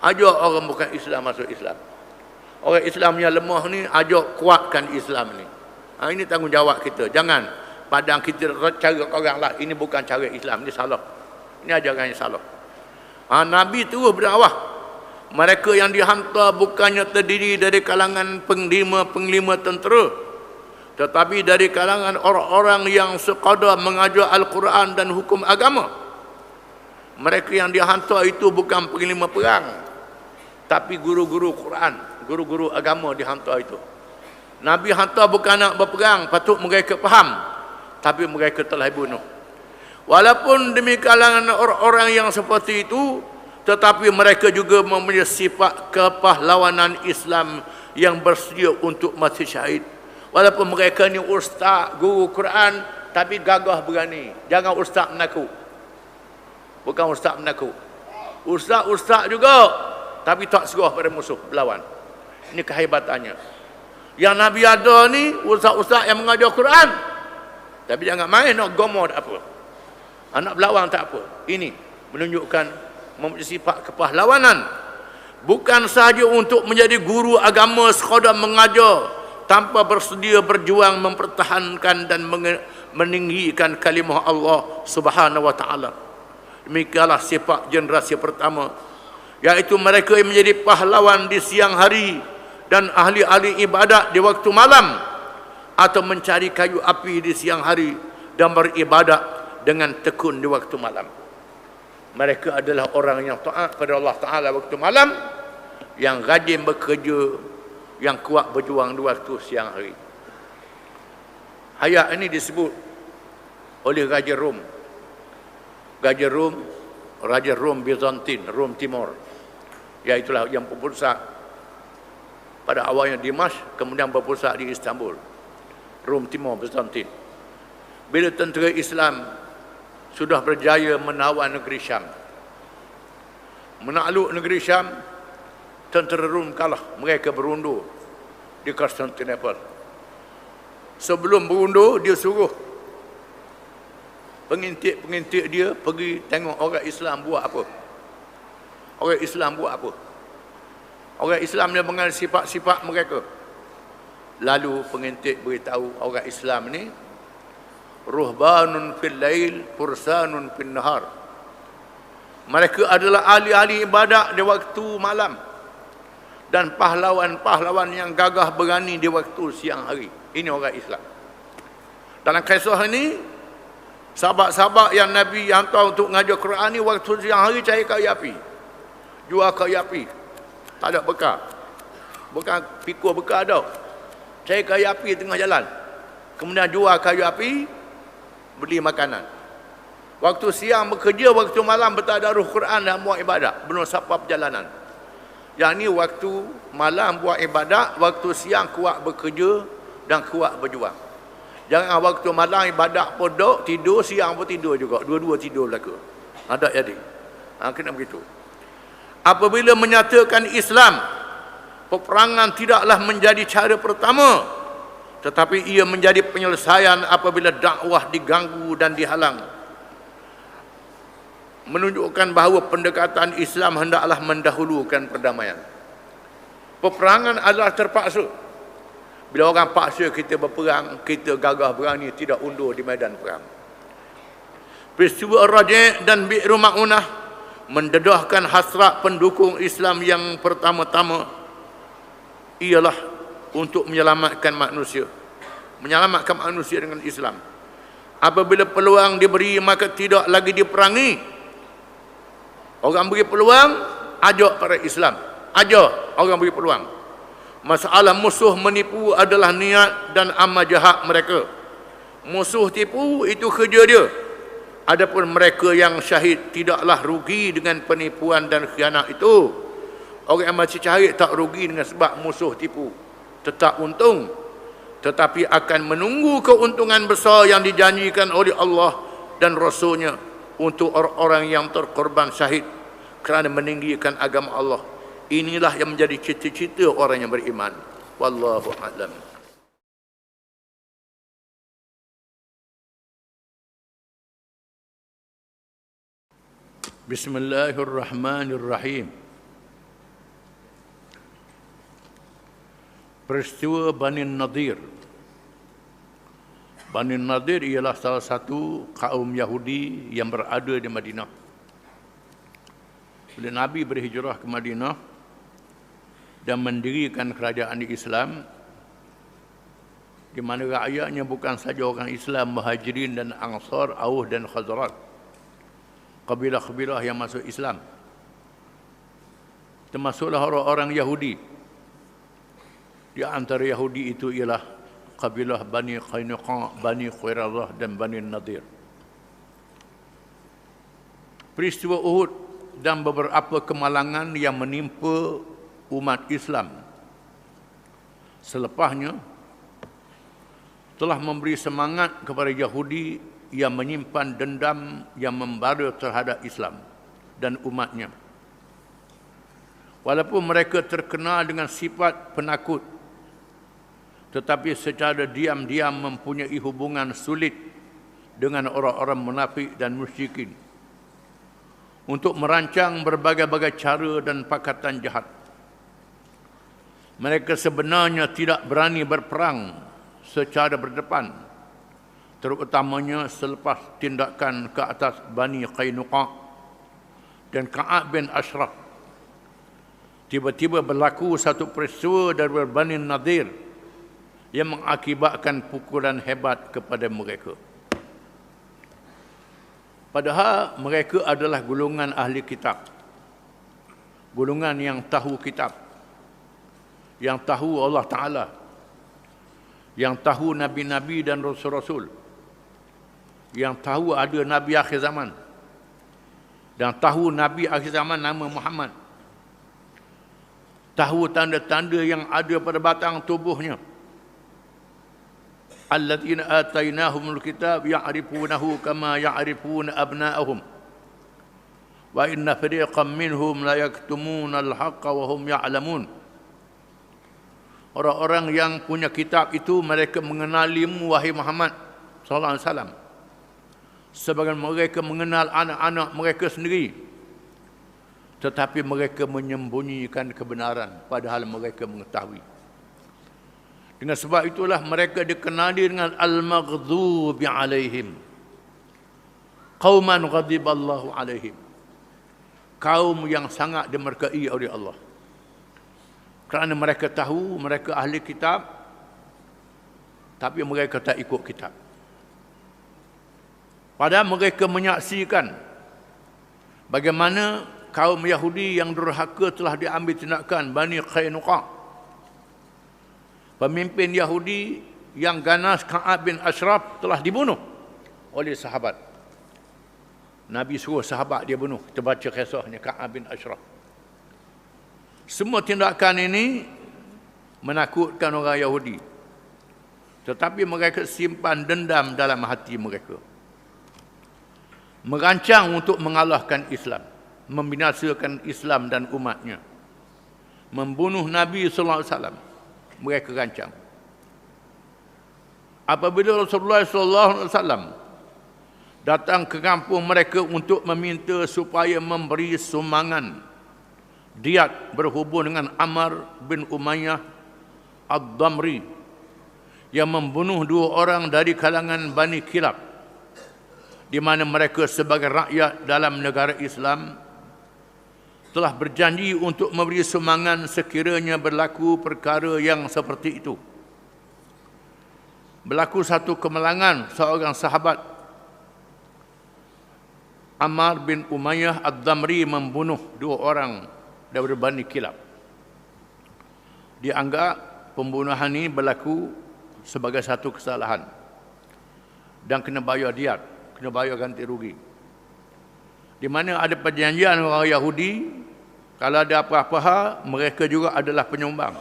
Speaker 1: Ajak orang bukan Islam masuk Islam. Orang Islam yang lemah ni ajak kuatkan Islam ni. Ini tanggungjawab kita. Jangan padang kita cara korang lah. Ini bukan cara Islam, ini salah. Ini ajaran yang salah. Nabi terus berdakwah. Mereka yang dihantar bukannya terdiri dari kalangan penglima tentera, tetapi dari kalangan orang-orang yang sekadar mengajar Al-Quran dan hukum agama. Mereka yang dihantar itu bukan penglima perang, tapi guru-guru Quran, guru-guru agama dihantar itu. Nabi hantar bukan nak berperang, patut mereka faham, tapi mereka telah bunuh. Walaupun demi kalangan orang-orang yang seperti itu, tetapi mereka juga mempunyai sifat kepahlawanan Islam yang bersedia untuk mati syahid. Walaupun mereka ni ustaz, guru Quran, tapi gagah berani. Jangan ustaz menakut. Bukan ustaz menakut. Ustaz juga, tapi tak serah pada musuh, berlawan. Ini kehebatannya. Yang Nabi ada ni, ustaz-ustaz yang mengajar Quran. Tapi jangan main nak gomoh tak apa. Anak berlawan tak apa. Ini menunjukkan mempunyai sifat kepahlawanan. Bukan sahaja untuk menjadi guru agama sekadar mengajar, tanpa bersedia berjuang mempertahankan dan meninggikan kalimah Allah Subhanahu wa taala. Demikianlah sifat generasi pertama, iaitu mereka yang menjadi pahlawan di siang hari dan ahli-ahli ibadat di waktu malam, atau mencari kayu api di siang hari dan beribadat dengan tekun di waktu malam. Mereka adalah orang yang taat pada Allah Ta'ala waktu malam, yang rajin bekerja, yang kuat berjuang di waktu siang hari. Ayat ini disebut oleh Raja Rom. Raja Rom Byzantine, Rom Timur, iaitulah yang berpusat pada awalnya di Dimash, kemudian berpusat di Istanbul. Rom Timur, Byzantin. Bila tentera Islam sudah berjaya menawan negeri Syam, menakluk negeri Syam, tentera Rom kalah. Mereka berundur di Konstantinopel. Sebelum berundur, dia suruh pengintik-pengintik dia pergi tengok orang Islam buat apa. Orang Islam buat apa. Orang Islam dia mengenal sifat-sifat mereka. Lalu pengintik beritahu orang Islam ni, ruhbanun fil lail, fursanun fil nahar. Mereka adalah ahli-ahli ibadat di waktu malam dan pahlawan-pahlawan yang gagah berani di waktu siang hari. Ini orang Islam. Dalam kisah ini, sahabat-sahabat yang Nabi hantar untuk mengajar Quran ni, waktu siang hari cari kayu api, jual kayu api. Tak ada bekal. Bukan pikul bekal tau. Cari kayu api tengah jalan. Kemudian jual kayu api, beli makanan. Waktu siang bekerja, waktu malam bertadarus Quran dan buat ibadat. Belum siapa perjalanan. Yang ni waktu malam buat ibadat, waktu siang kuat bekerja dan kuat berjuang. Jangan waktu malam ibadat pun duduk, tidur, siang pun tidur juga. Dua-dua tidur belaka. Ada jadi. Kena begitu. Apabila menyatakan Islam, peperangan tidaklah menjadi cara pertama, tetapi ia menjadi penyelesaian apabila dakwah diganggu dan dihalang. Menunjukkan bahawa pendekatan Islam hendaklah mendahulukan perdamaian. Peperangan adalah terpaksa. Bila orang paksa kita berperang, kita gagah berani tidak undur di medan perang. Peristiwa Ar-Raji' dan Bi'ru Ma'unah mendedahkan hasrat pendukung Islam yang pertama-tama ialah untuk menyelamatkan manusia. Menyelamatkan manusia dengan Islam. Apabila peluang diberi, maka tidak lagi diperangi. Orang beri peluang, ajak para Islam. Ajak orang beri peluang. Masalah musuh menipu adalah niat dan amal jahat mereka. Musuh tipu itu kerja dia. Adapun mereka yang syahid tidaklah rugi dengan penipuan dan khianat itu. Orang yang masih syahid tak rugi dengan sebab musuh tipu. Tetap untung. Tetapi akan menunggu keuntungan besar yang dijanjikan oleh Allah dan Rasulnya untuk orang-orang yang terkorban syahid kerana meninggikan agama Allah. Inilah yang menjadi cita-cita orang yang beriman. Wallahu a'lam. Bismillahirrahmanirrahim. Peristiwa Bani Nadir. Bani Nadir ialah salah satu kaum Yahudi yang berada di Madinah. Bila Nabi berhijrah ke Madinah dan mendirikan kerajaan Islam, di mana rakyatnya bukan saja orang Islam, Muhajirin dan Ansar, Aus dan Khazraj, kabilah-kabilah yang masuk Islam, termasuklah orang-orang Yahudi. Di antara Yahudi itu ialah kabilah Bani Qainuqa, Bani Quraidah dan Bani Nadir. Peristiwa Uhud dan beberapa kemalangan yang menimpa umat Islam selepasnya telah memberi semangat kepada Yahudi yang menyimpan dendam yang membara terhadap Islam dan umatnya. Walaupun mereka terkenal dengan sifat penakut, tetapi secara diam-diam mempunyai hubungan sulit dengan orang-orang munafik dan musyrikin untuk merancang berbagai-bagai cara dan pakatan jahat. Mereka sebenarnya tidak berani berperang secara berdepan, terutamanya selepas tindakan ke atas Bani Qainuqa dan Ka'ab bin Ashraf. Tiba-tiba berlaku satu peristiwa dari Bani Nadir yang mengakibatkan pukulan hebat kepada mereka. Padahal mereka adalah golongan ahli kitab, golongan yang tahu kitab, yang tahu Allah Ta'ala, yang tahu Nabi-Nabi dan Rasul-Rasul, yang tahu ada Nabi akhir zaman, dan tahu Nabi akhir zaman nama Muhammad, tahu tanda-tanda yang ada pada batang tubuhnya. alladzina atainahumul kitab ya'rifunahu kama ya'rifuna abna'ahum wa inna fariqam minhum la yaktumuna al-haqqa wa hum ya'lamun. Orang-orang yang punya kitab itu mereka mengenalimu wahai Muhammad sallallahu alaihi wasallam sebagaimana mereka mengenal anak-anak mereka sendiri, tetapi mereka menyembunyikan kebenaran padahal mereka mengetahui. Dengan sebab itulah mereka dikenali dengan al-maghdubi alaihim, qauman ghadiballahu alaihim, kaum yang sangat dimurkai oleh Allah. Kerana mereka tahu mereka ahli kitab, tapi mereka tak ikut kitab. Padahal mereka menyaksikan bagaimana kaum Yahudi yang durhaka telah diambil tindakan Bani Qainuqa. Pemimpin Yahudi yang ganas Ka'ab bin Ashraf telah dibunuh oleh sahabat. Nabi suruh sahabat dia bunuh. Kita baca kisahnya Ka'ab bin Ashraf. Semua tindakan ini menakutkan orang Yahudi. Tetapi mereka simpan dendam dalam hati mereka. Merancang untuk mengalahkan Islam, membinasakan Islam dan umatnya, membunuh Nabi sallallahu alaihi wasallam. Mereka rancang. Apabila Rasulullah sallallahu alaihi wasallam datang ke kampung mereka untuk meminta supaya memberi sumbangan diat berhubung dengan Amr bin Umayyah Ad-Damri yang membunuh 2 orang dari kalangan Bani Kilab, di mana mereka sebagai rakyat dalam negara Islam telah berjanji untuk memberi sumbangan sekiranya berlaku perkara yang seperti itu. Berlaku satu kemalangan, seorang sahabat Amr bin Umayyah Ad-Damri membunuh 2 orang dari Bani Kilab. Dianggap pembunuhan ini berlaku sebagai satu kesalahan dan kena bayar diat, kena bayar ganti rugi. Di mana ada perjanjian orang Yahudi, kalau ada apa-apa hal, mereka juga adalah penyumbang.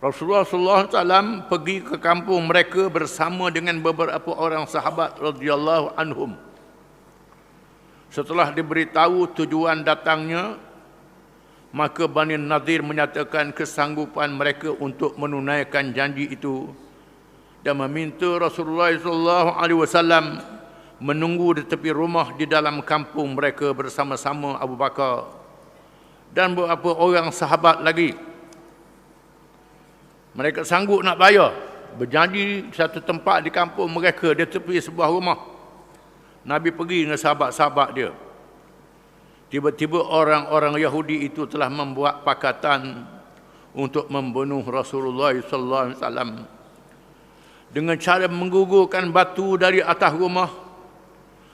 Speaker 1: Rasulullah SAW pergi ke kampung mereka bersama dengan beberapa orang sahabat radhiyallahu anhum. Setelah diberitahu tujuan datangnya, maka Bani Nadir menyatakan kesanggupan mereka untuk menunaikan janji itu dan meminta Rasulullah SAW menunggu di tepi rumah di dalam kampung mereka bersama-sama Abu Bakar dan beberapa orang sahabat lagi. Mereka sanggup nak bayar, berjanji satu tempat di kampung mereka di tepi sebuah rumah. Nabi pergi dengan sahabat-sahabat dia. Tiba-tiba orang-orang Yahudi itu telah membuat pakatan untuk membunuh Rasulullah SAW dengan cara menggugurkan batu dari atas rumah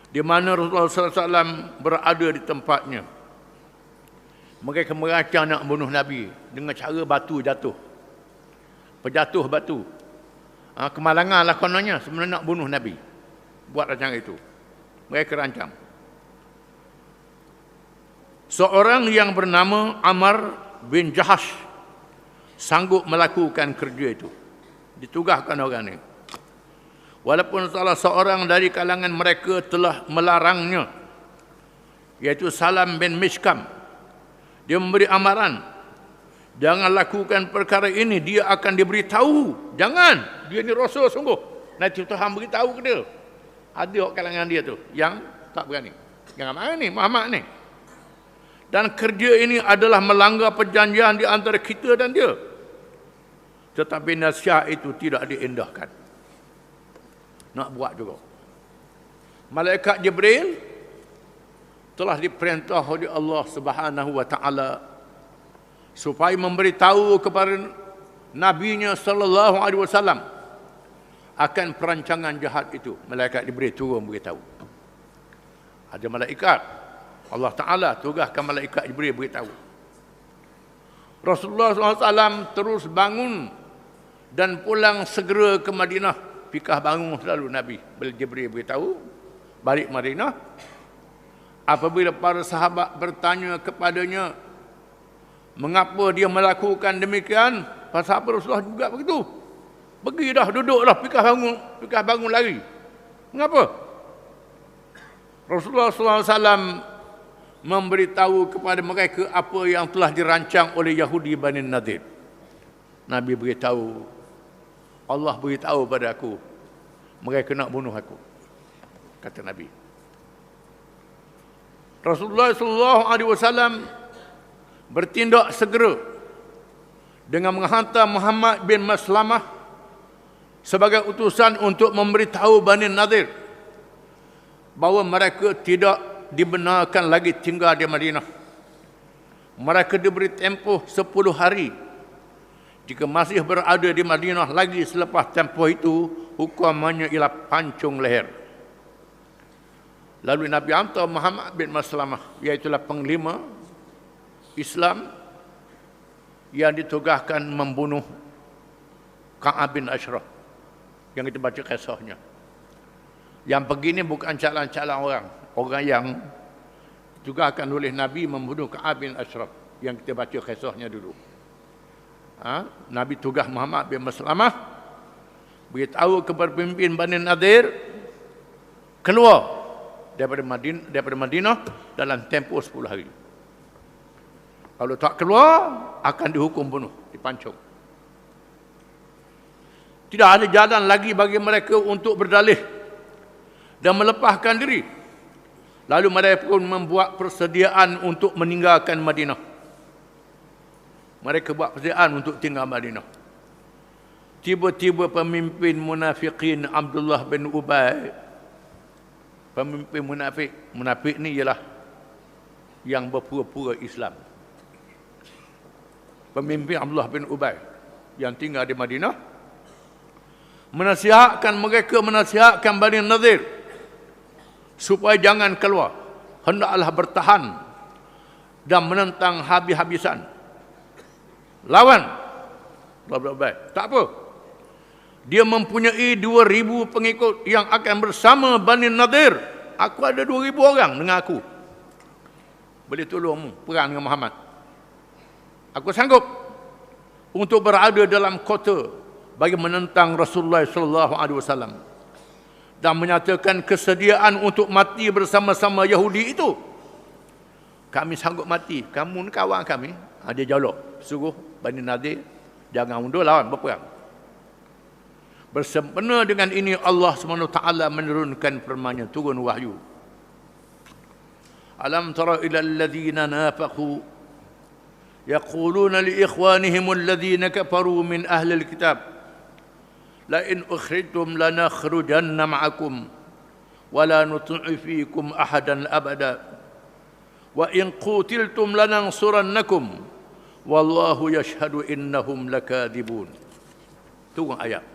Speaker 1: di mana Rasulullah SAW berada di tempatnya. Mereka merancang nak bunuh Nabi dengan cara batu jatuh. Penjatuh batu. Kemalangan lah kononnya sebenarnya nak bunuh Nabi. Buat rancangan itu. Mereka rancang. Seorang yang bernama Amr bin Jahash sanggup melakukan kerja itu. Ditugaskan orang ini. Walaupun salah seorang dari kalangan mereka telah melarangnya, yaitu Salam bin Mishkam. Dia memberi amaran, jangan lakukan perkara ini, dia akan diberitahu. Jangan, dia ni Rasul sungguh. Nanti Tuhan beritahu ke dia. Ada orang kalangan dia tu yang tak berani. Yang mana ni? Muhammad ni. Dan kerja ini adalah melanggar perjanjian di antara kita dan dia. Tetapi nasihat itu tidak diindahkan. Nak buat juga. Malaikat Jibril telah diperintah oleh Allah Subhanahu wa taala supaya memberitahu kepada nabinya sallallahu alaihi wasallam akan perancangan jahat itu. Malaikat Jibril turun beritahu. Ada malaikat, Allah Ta'ala tugaskan malaikat Jibril beritahu. Rasulullah SAW terus bangun dan pulang segera ke Madinah. Fikah bangun selalu Nabi. Bila Jibril beritahu, balik Madinah. Apabila para sahabat bertanya kepadanya, mengapa dia melakukan demikian? Pasal apa Rasulullah juga begitu? Pergi dah, duduk dah, pikir bangun lari. Mengapa? Rasulullah SAW memberitahu kepada mereka apa yang telah dirancang oleh Yahudi Bani Nadir. Nabi beritahu, Allah beritahu pada aku, mereka nak bunuh aku, kata Nabi. Rasulullah SAW bertindak segera dengan menghantar Muhammad bin Maslamah sebagai utusan untuk memberitahu Bani Nadir bahawa mereka tidak dibenarkan lagi tinggal di Madinah. Mereka diberi tempoh 10 hari. Jika masih berada di Madinah lagi selepas tempoh itu, hukumannya ialah pancung leher. Lalu Nabi hantar Muhammad bin Maslamah, iaitulah penglima Islam yang ditugaskan membunuh Ka'ab bin Ashraf, yang kita baca kisahnya. Yang pergi ni bukan calon-calon orang yang ditugaskan oleh Nabi membunuh Ka'ab bin Ashraf, yang kita baca kisahnya dulu. Nabi tugas Muhammad bin Maslamah beritahu kepada pemimpin Bani Nadir keluar daripada Madinah dalam tempoh 10 hari. Kalau tak keluar, akan dihukum bunuh, dipancung. Tidak ada jalan lagi bagi mereka untuk berdalih dan melepaskan diri. Lalu mereka pun membuat persediaan untuk meninggalkan Madinah. Mereka buat persediaan untuk tinggal Madinah. Tiba-tiba pemimpin munafikin Abdullah bin Ubay, pemimpin munafik ni ialah yang berpura-pura Islam. Pemimpin Abdullah bin Ubay yang tinggal di Madinah menasihatkan Bani Nadir supaya jangan keluar, hendaklah bertahan dan menentang habis-habisan. Lawan. Tak apa. Dia mempunyai 2,000 pengikut yang akan bersama Bani Nadir. Aku ada 2,000 orang dengan aku. Boleh tolong perang dengan Muhammad. Aku sanggup untuk berada dalam kota bagi menentang Rasulullah SAW dan menyatakan kesediaan untuk mati bersama-sama Yahudi itu. Kami sanggup mati. Kamu ni kawan kami. Dia jawab, suruh Bani Nadir jangan undur, lawan, berperang. Bersempena dengan ini Allah SWT menurunkan firman-Nya, turun wahyu. Alam tara ila alladhina nafaqu yaquluna li ikhwanihim alladhina kafaru min ahli alkitab la in ukhrijtum lanakhrujanna ma'akum wa la nuti'u fiikum ahadan abada wa in qutiltum lanansurannakum wallahu yashhadu innahum lakadibun. Itu ayat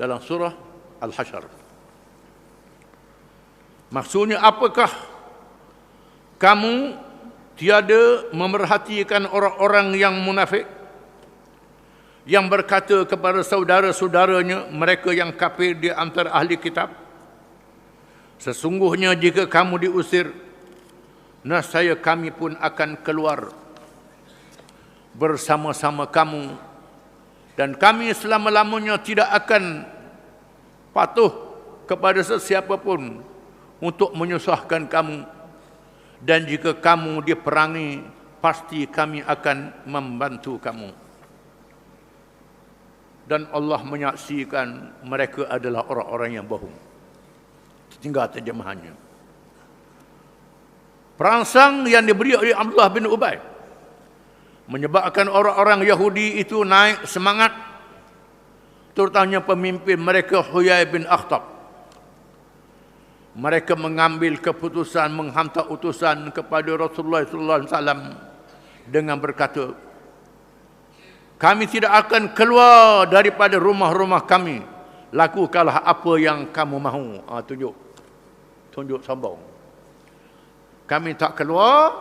Speaker 1: dalam surah Al-Hasyr. Maksudnya, apakah kamu tiada memerhatikan orang-orang yang munafik yang berkata kepada saudara-saudaranya mereka yang kafir di antara ahli kitab, sesungguhnya jika kamu diusir, nescaya kami pun akan keluar bersama-sama kamu, dan kami selama-lamanya tidak akan patuh kepada sesiapa pun untuk menyusahkan kamu, dan jika kamu diperangi, pasti kami akan membantu kamu. Dan Allah menyaksikan mereka adalah orang-orang yang bohong. Tinggal terjemahannya. Perangsang yang diberi oleh Abdullah bin Ubay menyebabkan orang-orang Yahudi itu naik semangat, terutamanya pemimpin mereka Huyai bin Akhtab. Mereka mengambil keputusan menghantar utusan kepada Rasulullah SAW dengan berkata, kami tidak akan keluar daripada rumah-rumah kami. Lakukanlah apa yang kamu mahu. Tunjuk sombong. Kami tak keluar,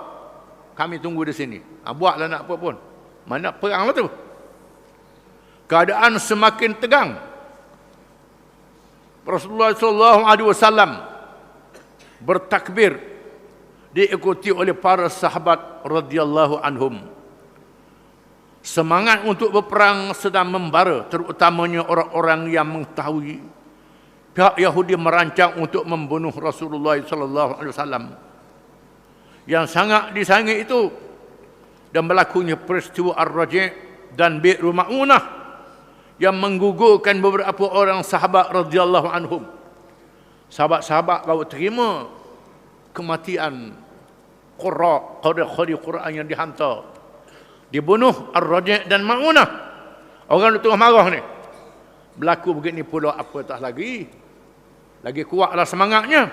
Speaker 1: kami tunggu di sini. Buatlah nak apa pun. Mana peranglah tu. Keadaan semakin tegang. Rasulullah SAW bertakbir diikuti oleh para sahabat radhiyallahu anhum. Semangat untuk berperang sedang membara, terutamanya orang-orang yang mengetahui pihak Yahudi merancang untuk membunuh Rasulullah sallallahu alaihi wasallam. Yang sangat disayangkan itu dan berlakunya peristiwa Ar-Raji' dan Bi'r Ma'unah yang menggugurkan beberapa orang sahabat radhiyallahu anhum. Sahabat-sahabat baru terima kematian qari Quran yang dihantar. Dibunuh Ar-Raji' dan Ma'unah. Orang itu marah ni. Berlaku begini pula apa tak lagi. Lagi kuatlah semangatnya.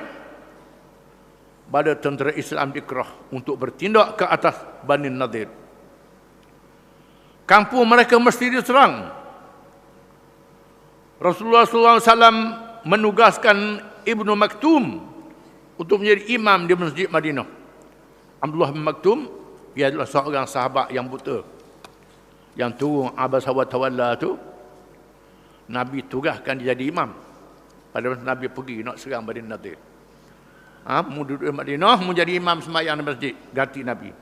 Speaker 1: Pada tentera Islam dikerah untuk bertindak ke atas Bani Nadir. Kampung mereka mesti diserang. Rasulullah SAW menugaskan Ibnu Maktum untuk menjadi imam di Masjid Madinah. Abdullah bin Maktum, ia adalah seorang sahabat yang buta. Yang turun abasa wa tawalla tu, Nabi tugaskan dia jadi imam. Pada masa Nabi pergi nak serang Bani Nadir. Mu duduk di Madinah, mu jadi imam sembahyang di masjid, ganti Nabi.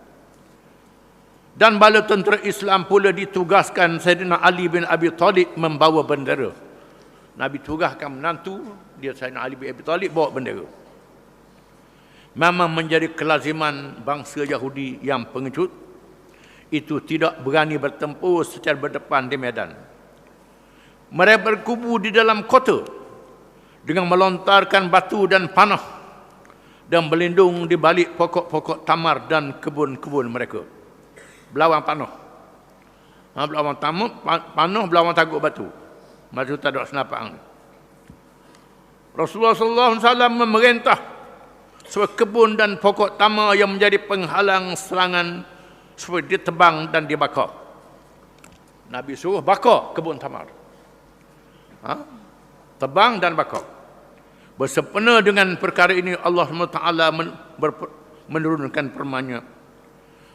Speaker 1: Dan bala tentera Islam pula ditugaskan Sayyidina Ali bin Abi Talib membawa bendera. Nabi tugaskan menantu dia Sayyidina Ali bin Abi Talib bawa bendera. Memang menjadi kelaziman bangsa Yahudi yang pengecut itu tidak berani bertempur secara berdepan di medan. Mereka berkubu di dalam kota dengan melontarkan batu dan panah dan berlindung di balik pokok-pokok tamar dan kebun-kebun mereka. Berlawan panah. Berlawan panah, berlawan taguk batu. Maju tak ada senapang. Rasulullah SAW memerintah supaya kebun dan pokok tamar yang menjadi penghalang serangan supaya ditebang dan dibakar. Nabi suruh bakar kebun tamar. Tebang dan bakar. Bersempena dengan perkara ini Allah SWT menurunkan firman-Nya.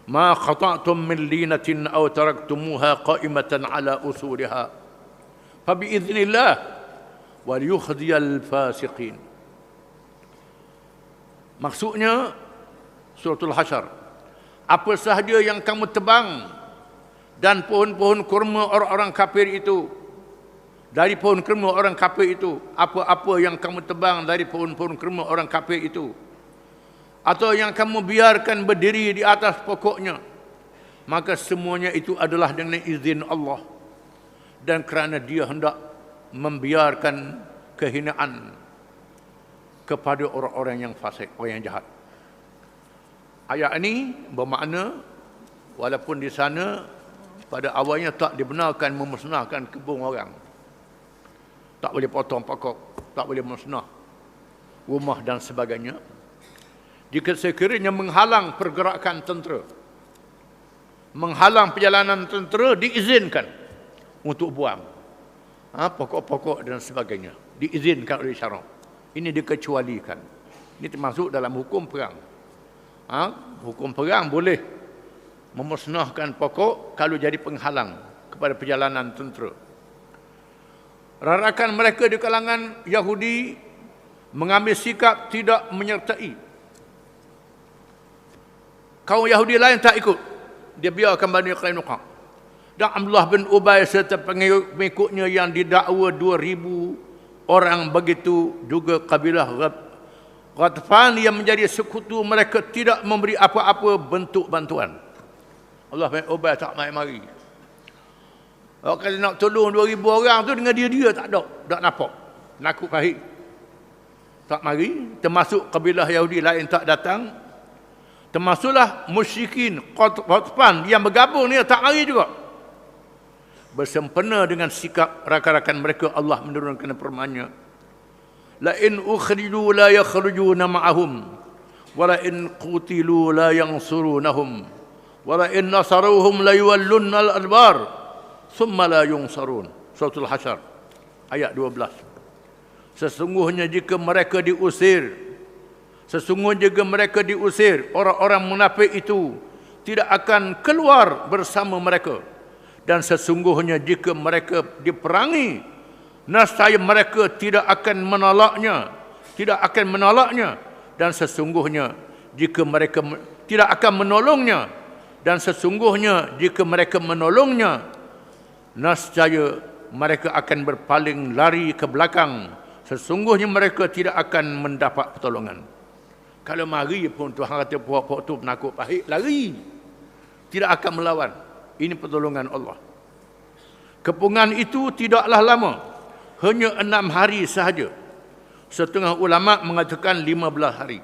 Speaker 1: Ma khata'tum min linatin aw taraktumuha qa'imatan ala usuliha fa bi idznillah wal yukhdiyal fasiqin. Maksudnya suratul Hasyr, apa sahaja yang kamu tebang dan pohon-pohon kurma orang-orang kafir itu, dari pohon kurma orang kafir itu, apa-apa yang kamu tebang dari pohon-pohon kurma orang kafir itu, atau yang kamu biarkan berdiri di atas pokoknya, maka semuanya itu adalah dengan izin Allah dan kerana Dia hendak membiarkan kehinaan kepada orang-orang yang fasik, orang yang jahat. Ayat ini bermakna walaupun di sana pada awalnya tak dibenarkan memusnahkan kebun orang, tak boleh potong pokok, tak boleh memusnah rumah dan sebagainya, jika sekiranya menghalang pergerakan tentera, menghalang perjalanan tentera, diizinkan untuk buang pokok-pokok dan sebagainya, diizinkan oleh syarak. Ini dikecualikan. Ini termasuk dalam hukum perang. Hukum perang boleh memusnahkan pokok kalau jadi penghalang kepada perjalanan tentera. Rarakan mereka di kalangan Yahudi mengambil sikap tidak menyertai. Kaum Yahudi lain tak ikut. Dia biarkan Bani Qainuqa. Dan Abdullah bin Ubay serta pengikutnya yang didakwa 2,000 orang, begitu juga kabilah Ghatfan yang menjadi sekutu mereka tidak memberi apa-apa bentuk bantuan. Allah bin Ubay tak mari. Kalau nak tolong 2,000 orang tu dengan dia tak ada, tak nampak. Nakut pahit. Tak mari, termasuk kabilah Yahudi lain tak datang. Termasuklah musyrikin Ghatfan yang bergabung ni tak mari juga. Bersempena dengan sikap rakan-rakan mereka, Allah menurunkan firman-Nya. La in ukhriju la yakhrujuna ma'ahum wa la in qutilu la yansurunahum wa la in nasaruhum la yuwallunna al-adbar thumma la yunsarun. Suratul Hasyr ayat 12. Sesungguhnya jika mereka diusir, orang-orang munafik itu tidak akan keluar bersama mereka. Dan sesungguhnya jika mereka diperangi, nescaya mereka tidak akan menolaknya. Dan sesungguhnya jika mereka tidak akan menolongnya, Dan sesungguhnya jika mereka menolongnya, nescaya mereka akan berpaling lari ke belakang. Sesungguhnya mereka tidak akan mendapat pertolongan. Kalau mari pun Tuhan kata puak-puak tu penakut pahit, lari. Tidak akan melawan. Ini pertolongan Allah. Kepungan itu tidaklah lama. Hanya 6 hari sahaja. Setengah ulama mengatakan 15 hari.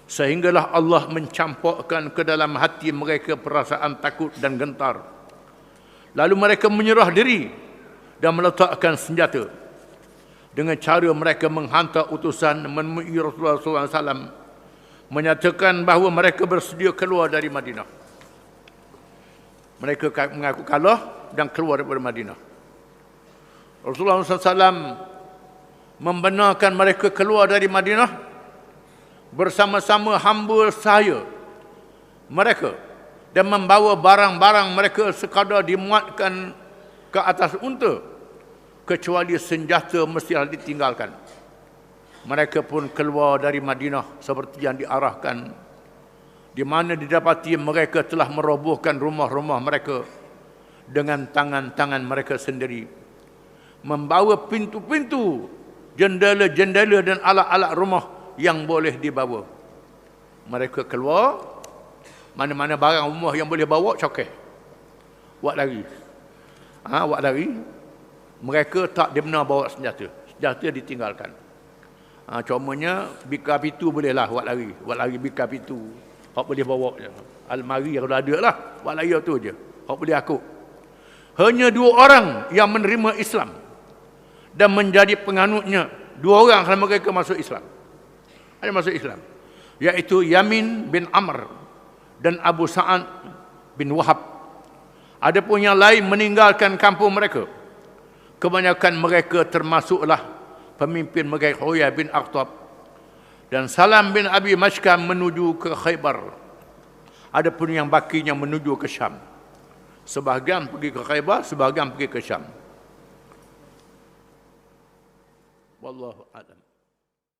Speaker 1: Sehinggalah Allah mencampurkan ke dalam hati mereka perasaan takut dan gentar. Lalu mereka menyerah diri dan meletakkan senjata. Dengan cara mereka menghantar utusan menemui Rasulullah SAW, menyatakan bahawa mereka bersedia keluar dari Madinah. Mereka mengaku kalah dan keluar daripada Madinah. Rasulullah SAW membenarkan mereka keluar dari Madinah bersama-sama hamba sahaya mereka dan membawa barang-barang mereka sekadar dimuatkan ke atas unta, kecuali senjata mestilah ditinggalkan. Mereka pun keluar dari Madinah seperti yang diarahkan, di mana didapati mereka telah merobohkan rumah-rumah mereka dengan tangan-tangan mereka sendiri, membawa pintu-pintu, jendela-jendela dan alat-alat rumah yang boleh dibawa. Mereka keluar, mana-mana barang rumah yang boleh bawa, cokeh. Buat lari. Buat lari. Mereka tak benar bawa senjata. Senjata ditinggalkan. Comanya, bika pitu bolehlah buat lari. Buat lari bika pitu. Hak boleh bawa je. Almari kalau ada lah. Buat lari tu je. Hak boleh akut. Hanya 2 orang yang menerima Islam dan menjadi penganutnya. 2 orang kalau mereka masuk Islam. Ada masuk Islam. Iaitu Yamin bin Amr dan Abu Sa'ad bin Wahab. Adapun yang lain meninggalkan kampung mereka. Kebanyakan mereka termasuklah pemimpin mereka Huyai bin Akhtab dan Salam bin Abi Mashkam menuju ke Khaybar. Adapun yang bakinya menuju ke Syam. Sebahagian pergi ke Khaybar, sebahagian pergi ke Syam. Wallahu a'lam.